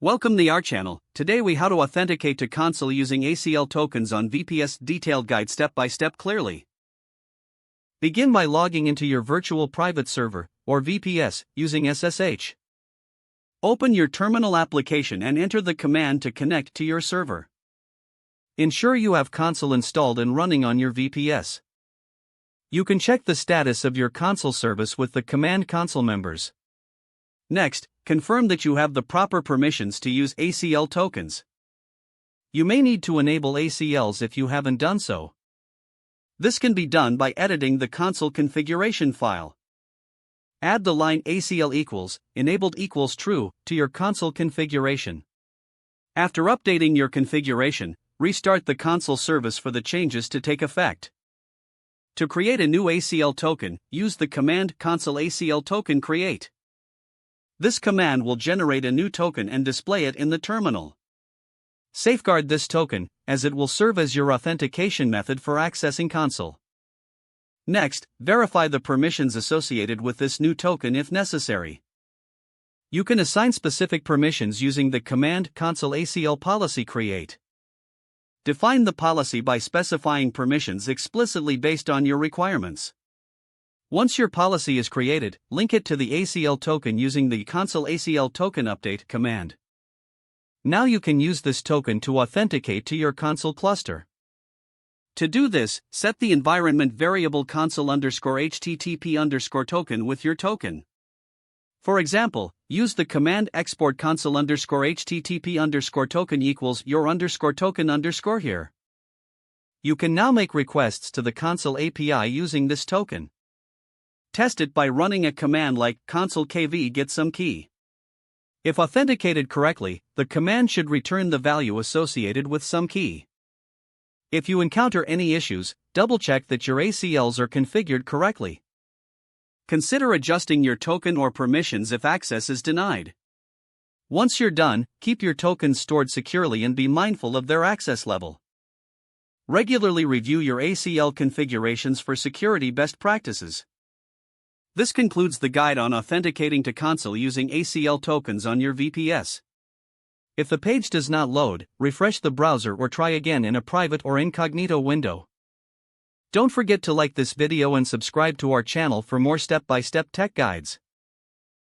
Welcome to our channel. Today we how to authenticate to Consul using ACL tokens on VPS. Detailed guide step by step clearly. Begin by logging into your virtual private server, or VPS, using SSH. Open your terminal application and enter the command to connect to your server. Ensure you have Consul installed and running on your VPS. You can check the status of your Consul service with the command Consul members. Next, confirm that you have the proper permissions to use ACL tokens. You may need to enable ACLs if you haven't done so. This can be done by editing the Consul configuration file. Add the line ACL equals, enabled equals true, to your Consul configuration. After updating your configuration, restart the Consul service for the changes to take effect. To create a new ACL token, use the command Consul ACL token create. This command will generate a new token and display it in the terminal. Safeguard this token, as it will serve as your authentication method for accessing Consul. Next, verify the permissions associated with this new token if necessary. You can assign specific permissions using the command Consul ACL policy create. Define the policy by specifying permissions explicitly based on your requirements. Once your policy is created, link it to the ACL token using the Consul ACL token update command. Now you can use this token to authenticate to your Consul cluster. To do this, set the environment variable Consul_HTTP_ token with your token. For example, use the command export Consul_HTTP_ token equals your _token_ here. You can now make requests to the Consul API using this token. Test it by running a command like consul kv get some key. If authenticated correctly, the command should return the value associated with some key. If you encounter any issues, double-check that your ACLs are configured correctly. Consider adjusting your token or permissions if access is denied. Once you're done, keep your tokens stored securely and be mindful of their access level. Regularly review your ACL configurations for security best practices. This concludes the guide on authenticating to Consul using ACL tokens on your VPS. If the page does not load, refresh the browser or try again in a private or incognito window. Don't forget to like this video and subscribe to our channel for more step-by-step tech guides.